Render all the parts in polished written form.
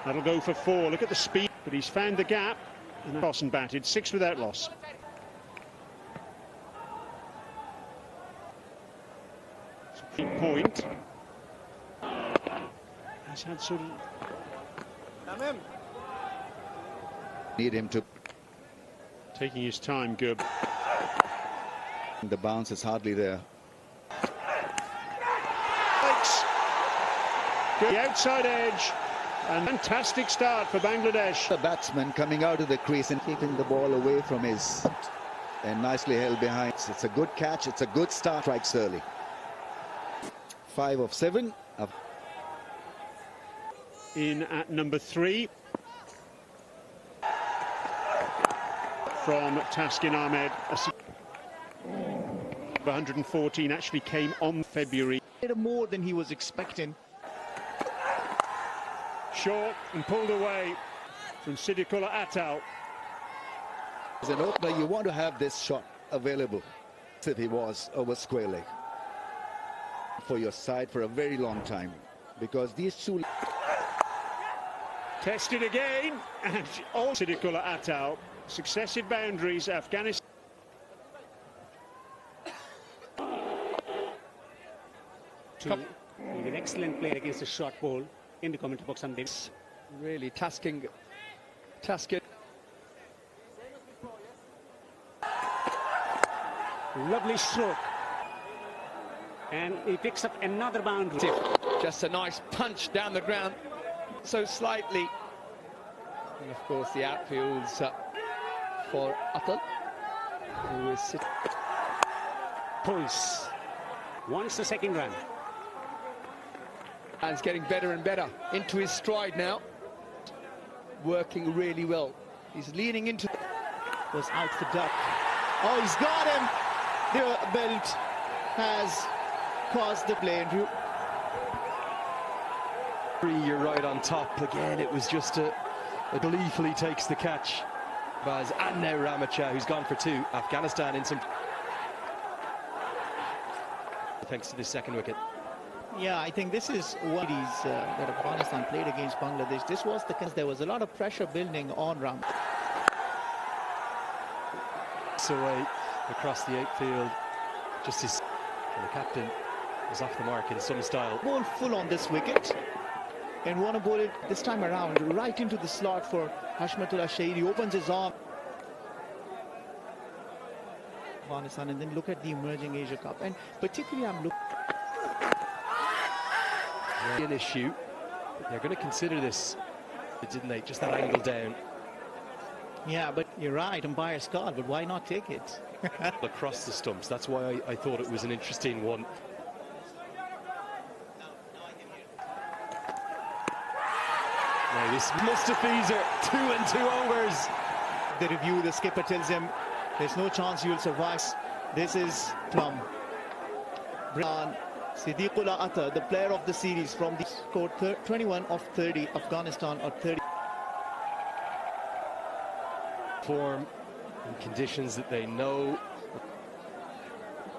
That'll go for 4. Look at the speed, but he's found the gap. And toss and batted, 6 without loss. Point. He's had sort of... Need him to... Taking his time, good. The bounce is hardly there. The outside edge. And fantastic start for Bangladesh. The batsman coming out of the crease and keeping the ball away from his... And nicely held behind. It's a good catch. It's a good start. Strikes early. 5 of 7. In at number 3. From Taskin Ahmed. 114 actually came on February. More than he was expecting. Short and pulled away from Siddiqullah Atal. As an opener, you want to have this shot available. If he was over square leg for your side for a very long time, because these two... Tested again, and all Siddiqullah Atal. Successive boundaries, Afghanistan. An excellent play against a short ball in the commentary box. And really tasking. Lovely stroke, and he picks up another boundary. Just a nice punch down the ground, so slightly. And of course the outfield's for Atal, who is sitting. Pulls. Wants the second run. And it's getting better and better into his stride now. Working really well. He's leaning into... Was out for duck. Oh, he's got him. The belt has caused the play. You're right on top. Again, it was just a gleefully takes the catch. Baz and now Ramacha, who's gone for 2. Afghanistan in some... Thanks to this second wicket. Yeah, I think this is what that Afghanistan played against Bangladesh. This was because there was a lot of pressure building on Ram. Away across the outfield, just as the captain was off the mark in some style. Ball full on this wicket, and want to bowl it this time around right into the slot for Hashmatullah Shahid. He opens his arm. Afghanistan, and then look at the emerging Asia Cup, and particularly I'm looking. An issue. They're going to consider this, didn't they? Just that angle down. Yeah, but you're right, umpire's call, but why not take it? Across the stumps. That's why I thought it was an interesting one. Now this Mustafizer, 2 and 2 overs. The review, the skipper tells him there's no chance you'll survive. This is Plum. Siddiqullah Atal, the player of the series, from the scored 21 of 30. Afghanistan or 30. Form in conditions that they know.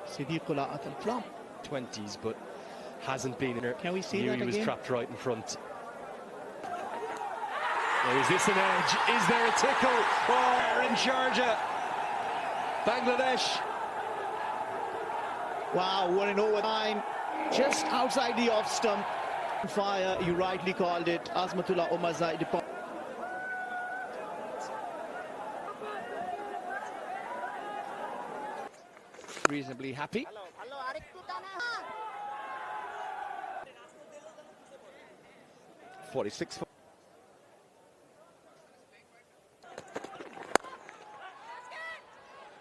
Siddiqullah Atal, Plum. 20s, but hasn't been in there. Can we see Knew that he was again? trapped right in front. Now, is this an edge? Is there a tickle? Oh, in Sharjah. Bangladesh. Wow, what an overtime. Just outside the off stump. Fire, you rightly called it. Azmatullah Omarzai. Reasonably happy. 46.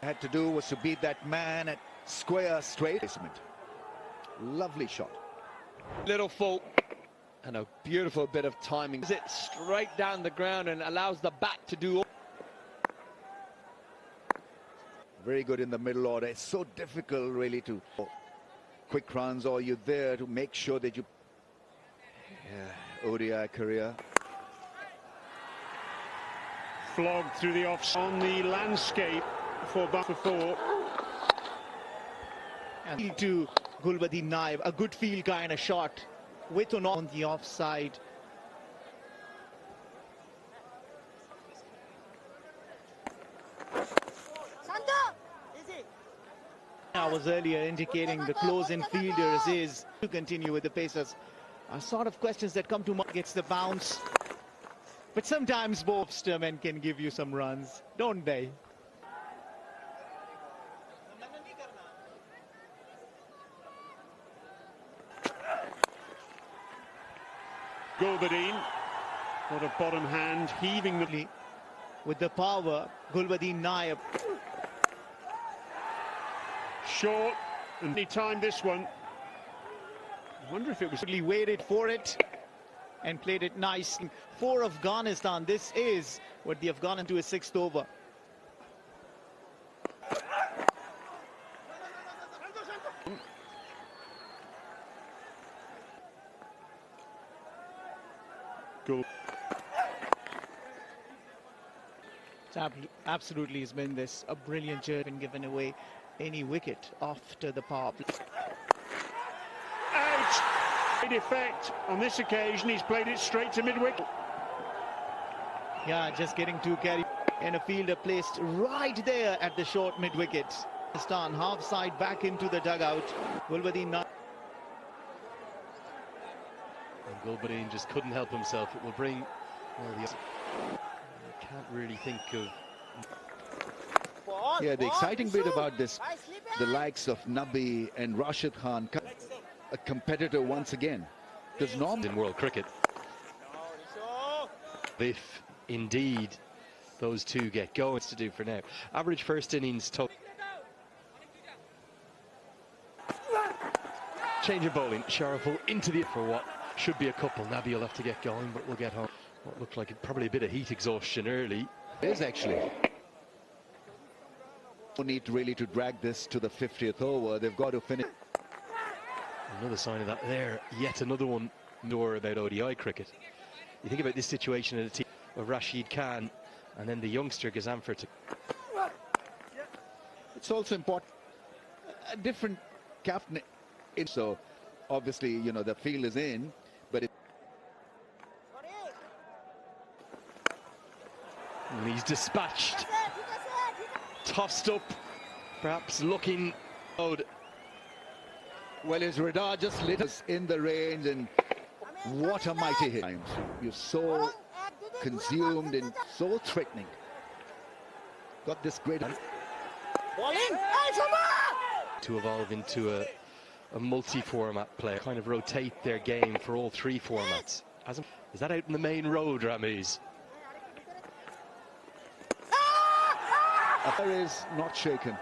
Had to do was to beat that man at square straight. Lovely shot. Little full. And a beautiful bit of timing. Is it straight down the ground and allows the bat to do... Very good in the middle order. It's so difficult really to quick runs, or you're there to make sure that you... Yeah, ODI career. Flogged through the off on the landscape for 4. And to Gulbadi Naib, a good field kind of shot with or not on the offside. I was earlier indicating the close-in fielders is to continue with the Pacers. Are sort of questions that come to mind. Gets the bounce. But sometimes both Sterman can give you some runs, don't they? Gulbadine got a bottom hand, heaving the... With the power, Gulbadine Naib. Short, and he timed this one. I wonder if it was... He waited for it and played it nice. For Afghanistan, this is what the Afghanistan to a sixth over. Goal. Absolutely has been this a brilliant journey and given away any wicket after the power play. Out! Great effect on this occasion. He's played it straight to mid-wicket. Yeah, just getting two carry and a fielder placed right there at the short mid-wicket. Pakistan half side back into the dugout. Gulbadine. And Gulbadine just couldn't help himself. It will bring... Well, I can't really think of... Yeah, the exciting bit about this, the likes of Nabi and Rashid Khan, a competitor once again. Because normally in world cricket, if indeed those two get going, it's to do for now. Average first innings total. Change of bowling. Sharaful into the... For what should be a couple. Nabi will have to get going, but we'll get home. What looked like probably a bit of heat exhaustion early. it is actually. No need really to drag this to the 50th over. They've got to finish. Another sign of that there. Yet another one more about ODI cricket. You think about this situation in a team of Rashid Khan and then the youngster Gazamfar. It's also important. A different captain. So obviously, you know, the field is in, but and he's dispatched. Tossed up, perhaps looking out. well, his radar just lit us in the range, and what a mighty hit. You're so consumed and so threatening. Got this great... To evolve into a multi-format player, kind of rotate their game for all three formats. Is that out in the main road, Ramiz? There is not shaken.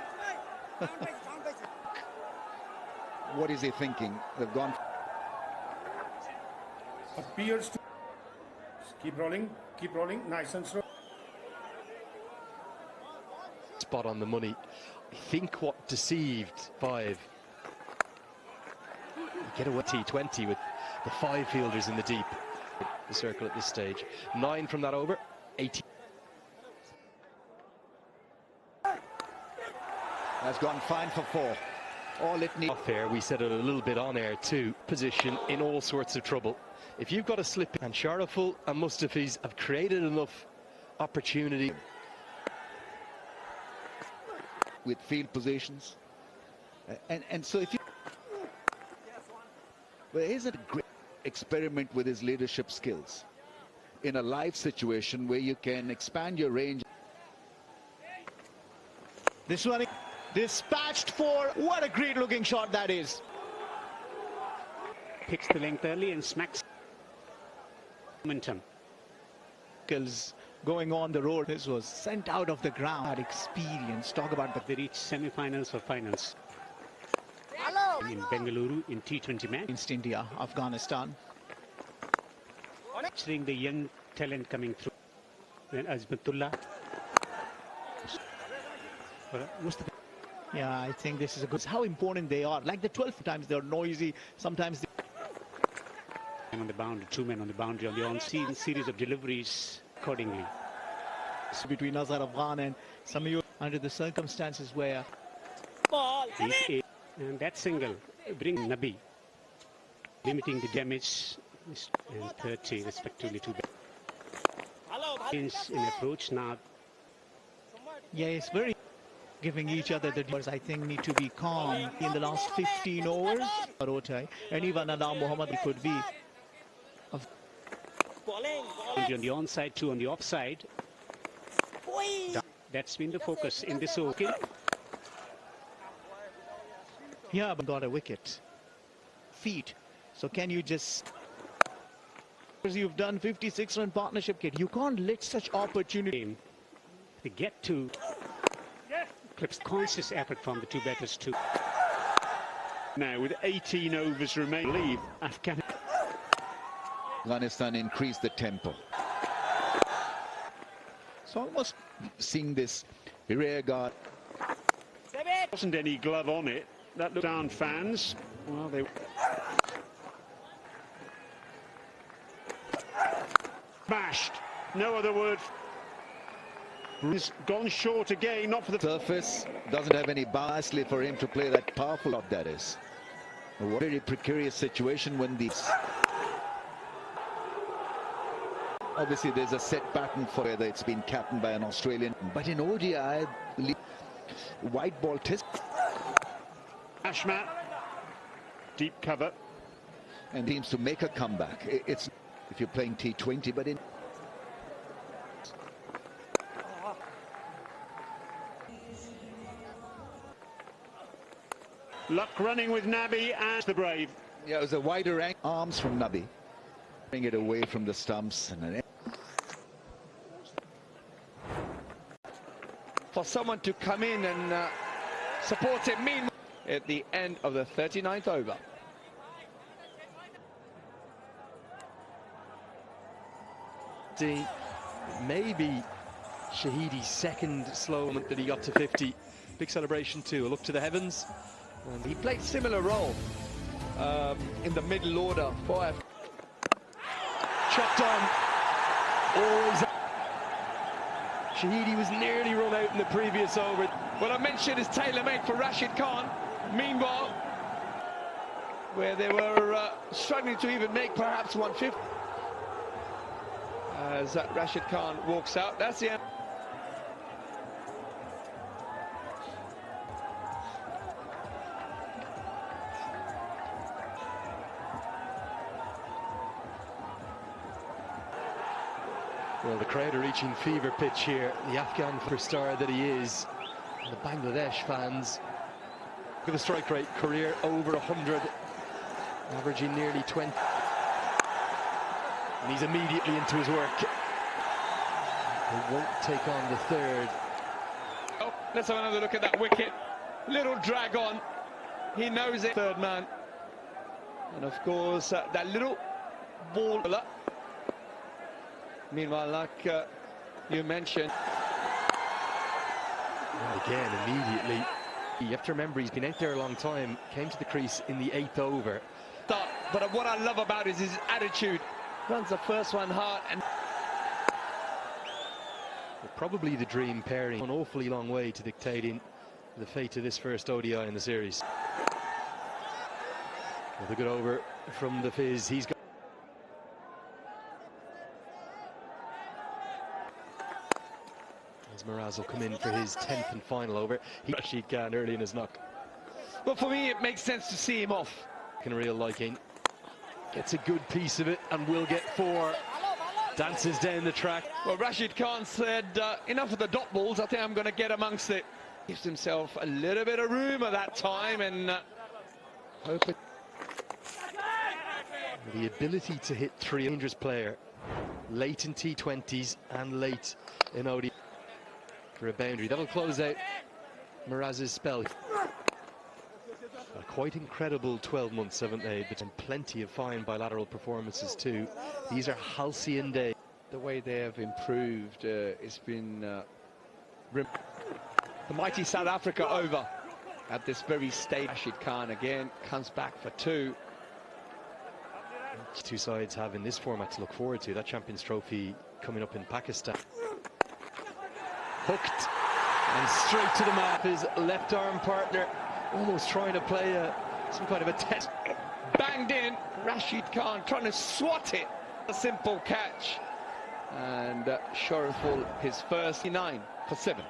What is he thinking? They've gone. Appears to keep rolling, nice and slow. Spot on the money. I think what deceived five. You get away T20 with the five fielders in the deep. The circle at this stage. 9 from that over. 18. Has gone fine for 4. All it needs. Off air, we said it a little bit on air too. Position in all sorts of trouble. If you've got a slip, and Sharaful and Mustafiz have created enough opportunity with field positions, and so if you, well, here's a great experiment with his leadership skills in a live situation where you can expand your range. This one dispatched for... What a great looking shot that is. Picks the length early and smacks momentum. Going on the road. This was sent out of the ground. That experience. Talk about the... They reached semi-finals or finals. In Bengaluru in T20 match. Against India, Afghanistan. Seeing the young talent coming through. Then Azmatullah. Yeah, I think this is a good... How important they are. Like the 12 times they're noisy. Sometimes they... On the boundary, 2 men on the boundary on the on-scene series of deliveries accordingly. So between Azhar Afghan and Samir under the circumstances where... And that single bring Nabi, limiting the damage, and 30 respectively to change in approach now. Yeah, it's very... giving each other the duels, I think, need to be calm in the last 15 overs. And even Adam Muhammad could be. On the onside, two on the offside. That's been the focus in this over. Yeah, but got a wicket. Feet. So can you just... You've done 56-run partnership, kid. You can't let such opportunity. They get to clips conscious effort from the two batters too. Now with 18 overs remaining, leave Afghanistan increased the tempo. So almost seeing this rear guard. Wasn't any glove on it. That looked down fans. Well, they bashed. No other word. He's gone short again, not for the Surface doesn't have any biasly for him to play that powerful shot that is. A very precarious situation when these. Obviously, there's a set pattern for whether it's been captained by an Australian, but in ODI, I believe white ball test. Ashmat, deep cover, and seems to make a comeback. It's if you're playing T20, but in. Luck running with Nabi and the Brave. Yeah, it was a wider angle. Arms from Nabi. Bring it away from the stumps. And for someone to come in and support it meanwhile at the end of the 39th over. Maybe Shahidi's second slow moment that he got to 50. Big celebration too. A look to the heavens. And he played similar role in the middle order for Chopped on. Always. Shahidi was nearly run out in the previous over. What I mentioned is tailor-made for Rashid Khan. Meanwhile, where they were struggling to even make perhaps 150. As Rashid Khan walks out, that's the end. Well, the crowd are reaching fever pitch here. The Afghan superstar that he is. And the Bangladesh fans. Look at the strike rate, career over 100, averaging nearly 20. And he's immediately into his work. He won't take on the third. Oh, let's have another look at that wicket. Little drag on. He knows it. Third man. And of course, that little ball. Meanwhile, like you mentioned. And again, immediately. You have to remember, he's been out there a long time. Came to the crease in the 8th over. But what I love about is his attitude. Runs the first one hard and probably the dream pairing. An awfully long way to dictating the fate of this first ODI in the series. With a good over from the Fizz. He's got. As Miraz will come in for his 10th and final over. Rashid Khan early in his knock. Well, for me, it makes sense to see him off. Can real liking. Gets a good piece of it and will get 4. Dances down the track. Well, Rashid Khan said, enough of the dot balls. I think I'm going to get amongst it. Gives himself a little bit of room at that time and hoping. The ability to hit 3, dangerous player. Late in T20s and late in ODI. For a boundary. That'll close out Miraz's spell. A quite incredible 12 months, haven't they? But plenty of fine bilateral performances too. These are halcyon days. The way they have improved, it's been the mighty South Africa over at this very stage. Rashid Khan again comes back for 2. Two sides have in this format to look forward to. That Champions Trophy coming up in Pakistan. Hooked and straight to the map. His left arm partner almost trying to play some kind of a test. Banged in. Rashid Khan trying to swat it. A simple catch. And Shariful his first 9 for 7.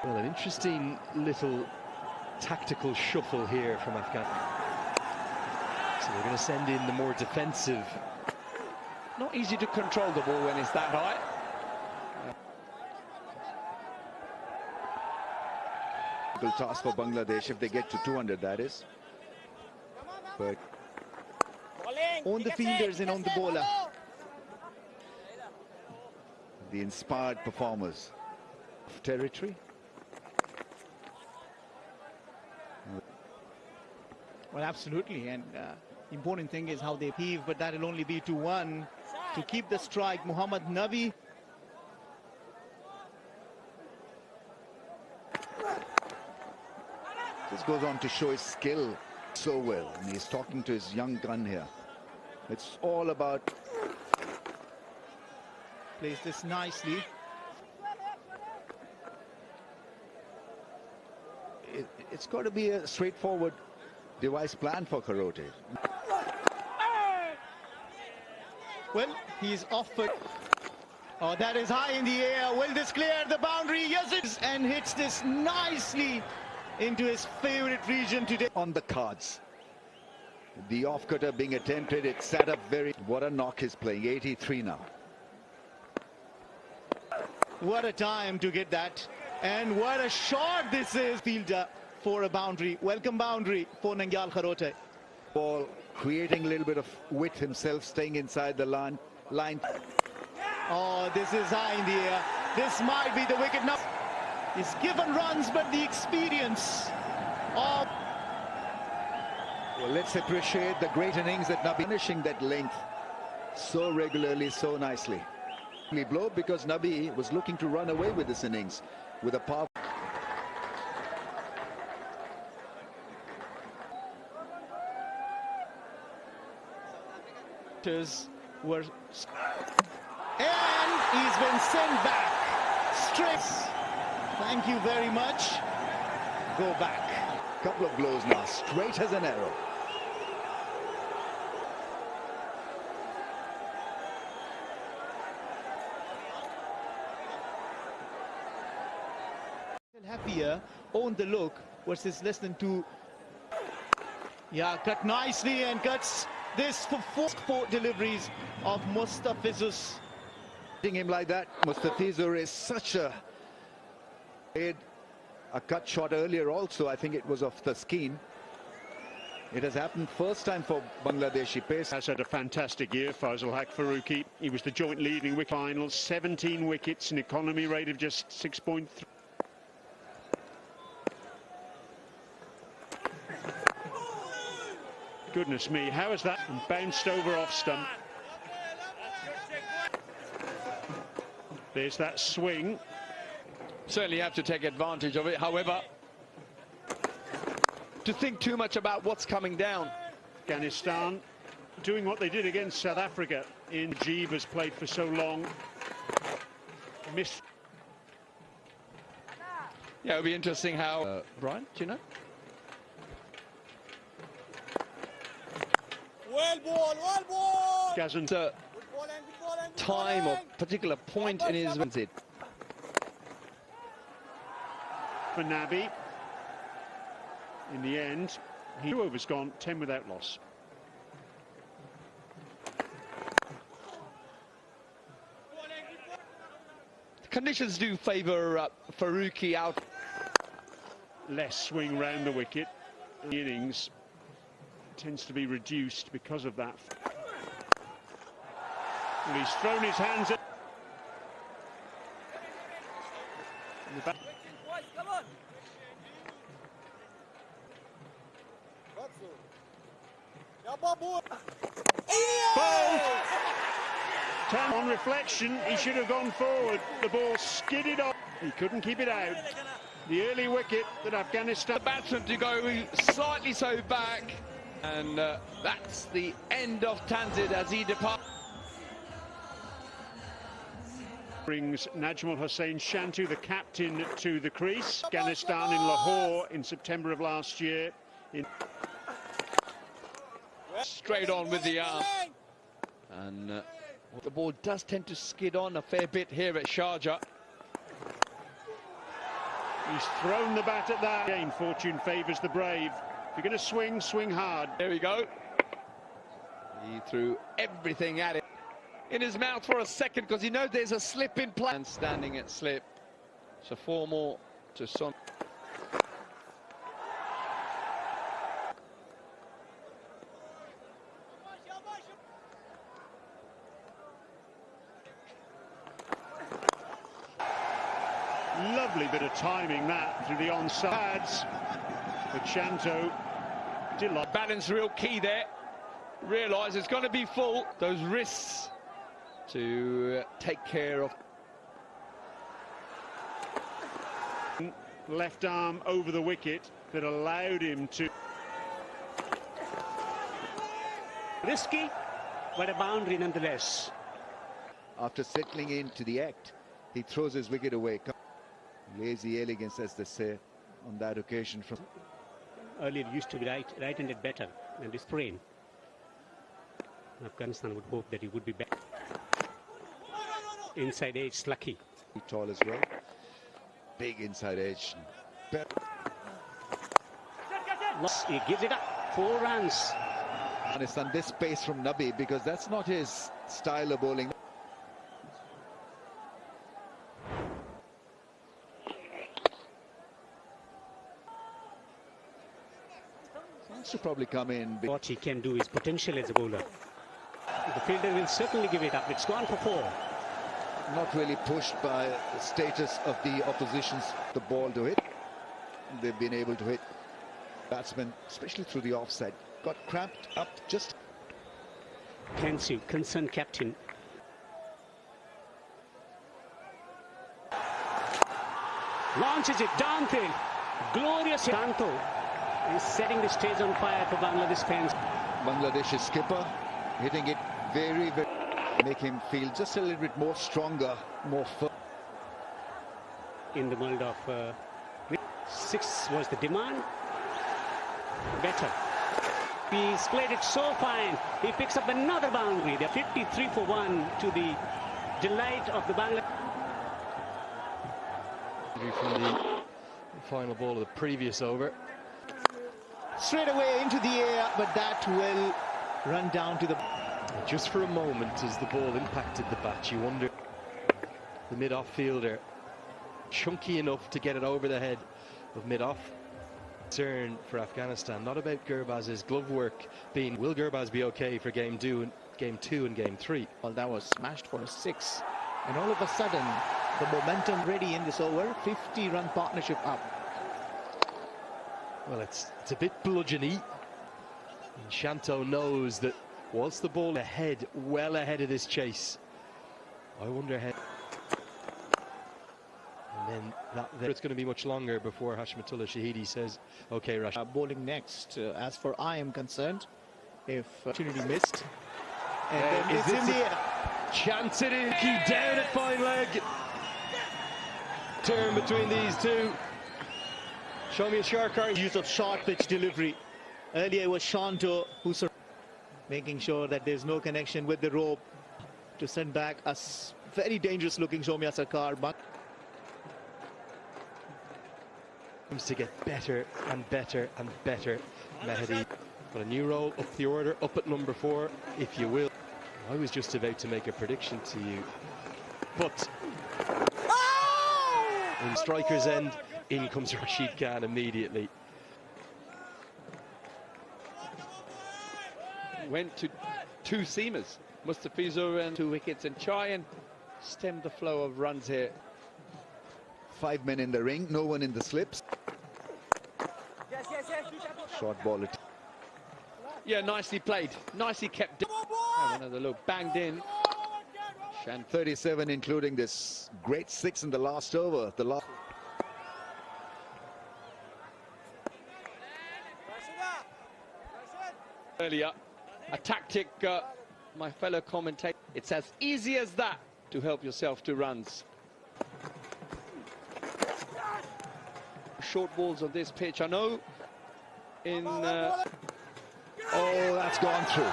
Well, an interesting little tactical shuffle here from Afghanistan. So they're going to send in the more defensive. Not easy to control the ball when it's that high. Difficult task for Bangladesh if they get to 200, that is. But On the fielders and on the bowler. the inspired performers of territory. Well, absolutely, and important thing is how they heave, but that'll only be 2-1 to keep the strike. Muhammad Nabi. This goes on to show his skill so well, and he's talking to his young gun here. It's all about Plays this nicely. it's got to be a straightforward device plan for Karote. Well, he's offered. Oh, that is high in the air. Will this clear the boundary? Yes, it is, and hits this nicely into his favorite region today. On the cards. The off-cutter being attempted, it sat up very... What a knock he's playing, 83 now. What a time to get that. And what a shot this is. Fielder for a boundary. Welcome boundary for Nangyal Kharote. Ball creating a little bit of width himself, staying inside the line. Oh, this is high in the air. This might be the wicket. Now he's given runs, but the experience of... Well, let's appreciate the great innings that Nabi finishing that length so regularly, so nicely. Blow because Nabi was looking to run away with this innings with a power. Were and he's been sent back straight. Thank you very much. Go back. Couple of blows now, straight as an arrow. Happier on the look versus less than 2. Yeah, cut nicely and cuts this for 4 deliveries of Mustafizus. Hitting him like that, Mustafizur is such a cut shot earlier also. I think it was off the skin. It has happened first time for Bangladeshi pace. Has had a fantastic year, Faisal Haq Farooqi. He was the joint leading wicket final, 17 wickets, an economy rate of just 6.3. Goodness me, how is that? And bounced over off stump. There's that swing. Certainly have to take advantage of it. However, to think too much about what's coming down. Afghanistan doing what they did against South Africa in Jeev has played for so long. Missed. Yeah, it'll be interesting how... Brian, do you know? Gazan. Time or particular point in his... For Nabi. In the end, he 2 overs gone, 10 without loss. The conditions do favour Farooqi out. Less swing round the wicket. The innings tends to be reduced because of that. And he's thrown his hands up. In the back. On reflection, he should have gone forward. The ball skidded off. He couldn't keep it out. The early wicket that Afghanistan... The batsman to go slightly so back. And that's the end of Tanzid as he departs. Brings Najmul Hussain Shantu, the captain, to the crease. Afghanistan in Lahore in September of last year. Straight on with the arm. And the ball does tend to skid on a fair bit here at Sharjah. He's thrown the bat at that. Again, fortune favours the brave. If you're going to swing, swing hard. There we go. He threw everything at it. In his mouth for a second because he knows there's a slip in play. And standing at slip. So 4 more to Son. Lovely bit of timing that through the onsides. But Shanto did like Balance real key there. Realise it's going to be full. Those wrists to take care of. left arm over the wicket that allowed him to. Risky, but a boundary nonetheless. After settling into the act, he throws his wicket away. Lazy elegance, as they say, on that occasion. From Earlier it used to be right-handed better than this sprain. Afghanistan would hope that he would be back. Inside edge, lucky. tall as well. Big inside edge. He gives it up. 4 runs. Afghanistan, this pace from Nabi, because that's not his style of bowling. Wants to probably come in. What he can do is potential as a bowler. The fielder will certainly give it up. It's gone for 4. Not really pushed by the status of the opposition's the ball to hit. They've been able to hit batsmen, especially through the offside. Got cramped up just. Pensive, concerned captain. Launches it downfield. Glorious. Shanto is setting the stage on fire for Bangladesh fans. Bangladesh's skipper hitting it very, very. Make him feel just a little bit more stronger, more firm. In the world of 6 was the demand. Better. He's played it so fine. He picks up another boundary. They're 53 for 1 to the delight of the Bangladesh. From the final ball of the previous over. Straight away into the air, but that will run down to the. Just for a moment, as the ball impacted the bat, you wonder the mid-off fielder chunky enough to get it over the head of mid-off. Concern for Afghanistan, not about Gurbaz's glove work being. Will Gurbaz be okay for game 2 and game 3? Well, that was smashed for a 6, and all of a sudden the momentum ready in this over. 50-run partnership up. Well, it's a bit bludgeony. And Shanto knows that whilst the ball ahead, well ahead of this chase, I wonder how. And then it's going to be much longer before Hashmatullah Shahidi says, "Okay, Rashid." Bowling next. As for I am concerned, if opportunity missed, and then it's in the air. Chance it in, key down at fine leg. Turn between these two. Show me a Sharkar. Use of short pitch delivery. Earlier it was Shanto who making sure that there's no connection with the rope to send back a very dangerous looking Shomya Sarkar. But seems to get better and better and better. Mehdi, got a new role up the order, up at number 4, if you will. I was just about to make a prediction to you, but in striker's end, in comes Rashid Khan immediately. Went to 2 seamers, Mustafizo, and 2 wickets, and try and stem the flow of runs here. 5 men in the ring, no one in the slips. Short ball. Yeah, nicely played, nicely kept. Have another look, banged in. 37, including this great 6 in the last over. The last. Earlier, a tactic, my fellow commentator. It's as easy as that to help yourself to runs. Short balls on this pitch, I know. Oh, that's gone through.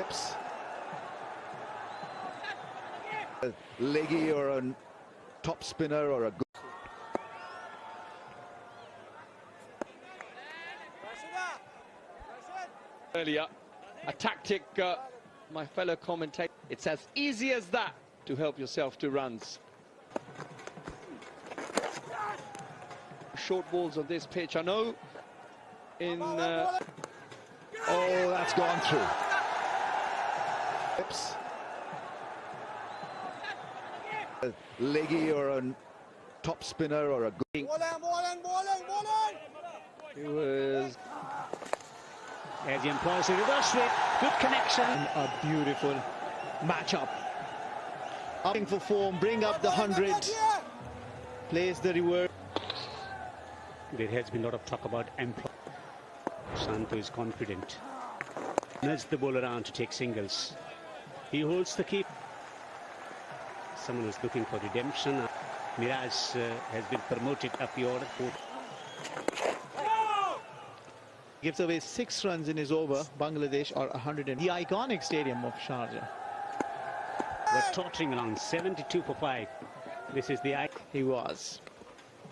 Oops. A leggy or a top spinner or a good. Earlier, a tactic, my fellow commentator, it's as easy as that to help yourself to runs. Short balls on this pitch, I know. Oh, that's gone through. Oops. A leggy or a top spinner or a good. It was As he employs the reverse sweep, good connection. A beautiful matchup. Upping for form, bring up the 100. Plays the reverse. There has been a lot of talk about employ. Santo is confident. Nudges the ball around to take singles. He holds the keep. Someone who's looking for redemption. Miraj has been promoted up the order. Gives away 6 runs in his over. Bangladesh are 100 in the iconic stadium of Sharjah. They're tottering along 72 for 5. This is the He was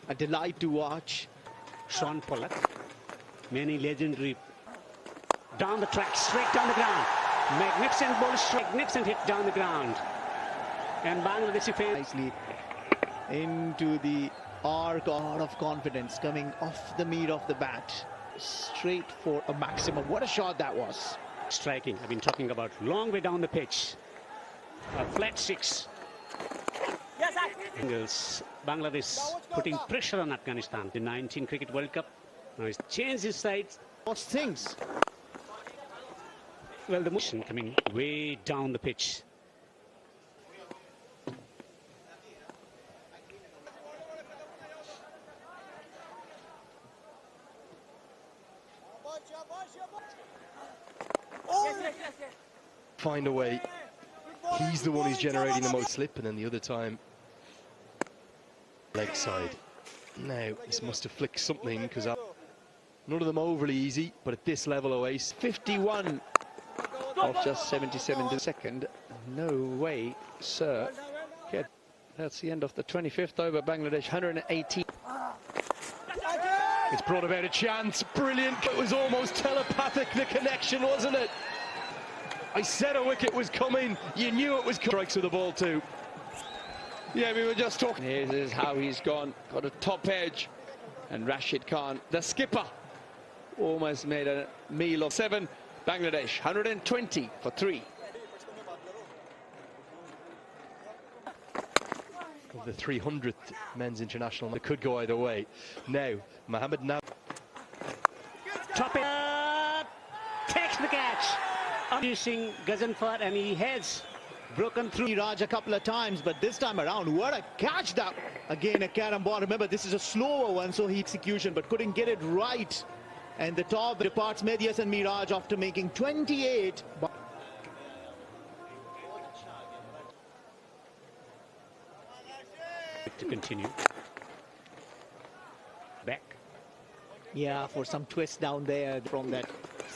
a delight to watch. Sean Pollock. Many legendary down the track, straight down the ground. Magnificent ball strike, magnificent hit down the ground. And Bangladesh failed Nicely into the arc of confidence coming off the meat of the bat. Straight for a maximum. What a shot that was. striking. I've been talking about long way down the pitch. A flat 6. Angles. Bangladesh putting pressure on Afghanistan. The 19 Cricket World Cup. Now he's changed his sides. Most things. Well, the motion coming way down the pitch. Find a way. He's the one who's generating the most slip, and then the other time leg side. Now this must have flicked something, because none of them overly easy, but at this level Oasis 51 of just 77 to second. No way, sir. Okay, that's the end of the 25th over. Bangladesh 118. it's brought about a chance. Brilliant. It was almost telepathic, the connection, wasn't it? I said a wicket was coming. You knew it was coming. Strikes with the ball too. Yeah, we were just talking. Here's how he's gone. Got a top edge. And Rashid Khan, the skipper, almost made a meal of 7. Bangladesh 120 for 3. Of the 300th men's international, it could go either way. Now, Mohammed Nav. Top it up. Takes the catch. Using Gazanfar, and he has broken through. Raj a couple of times, but this time around, what a catch that. Again, a carom ball. Remember, this is a slower one, so he execution, but couldn't get it right. And the top departs Medias and Miraj after making 28. To continue. Back. Yeah, for some twist down there from that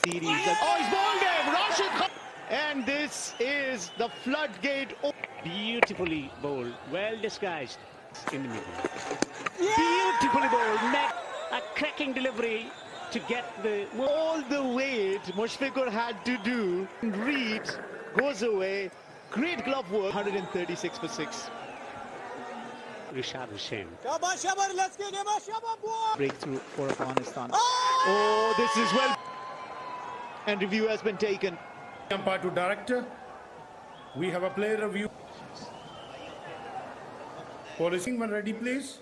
series. Oh, he's bowled him! Rashid Khan! And this is the floodgate. Beautifully bowled. Well disguised. In the middle. Beautifully bowled. A cracking delivery to get the... All the weight Mushfiqur had to do. Reed goes away. Great glove work. 136 for 6. Rishad Hussain. Breakthrough for Afghanistan. Oh, this is well. And review has been taken. Umpire to director. We have a player review. Policing when ready, please.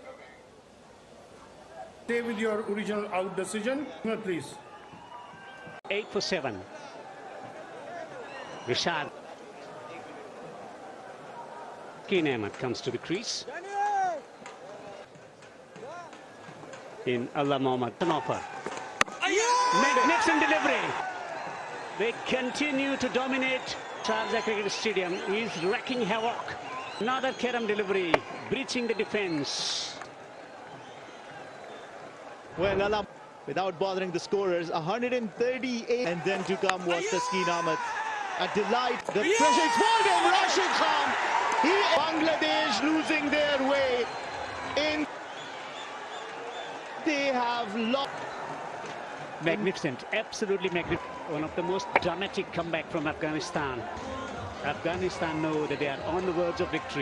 Stay with your original out decision, please. 8 for 7. Rishad. Keen Ahmed comes to the crease. In Allah Mohammad, an offer. Magnificent delivery. They continue to dominate Sharjah Cricket Stadium. He's wrecking havoc. Another carom delivery, breaching the defense. Well, Allah, without bothering the scorers, 138. And then to come was Taskin Ahmed. A delight. The pressure is for him. Rashid Khan. Bangladesh losing their way in. They have lost. Magnificent, absolutely magnificent. One of the most dramatic comeback from Afghanistan. Afghanistan know that they are on the verge of victory.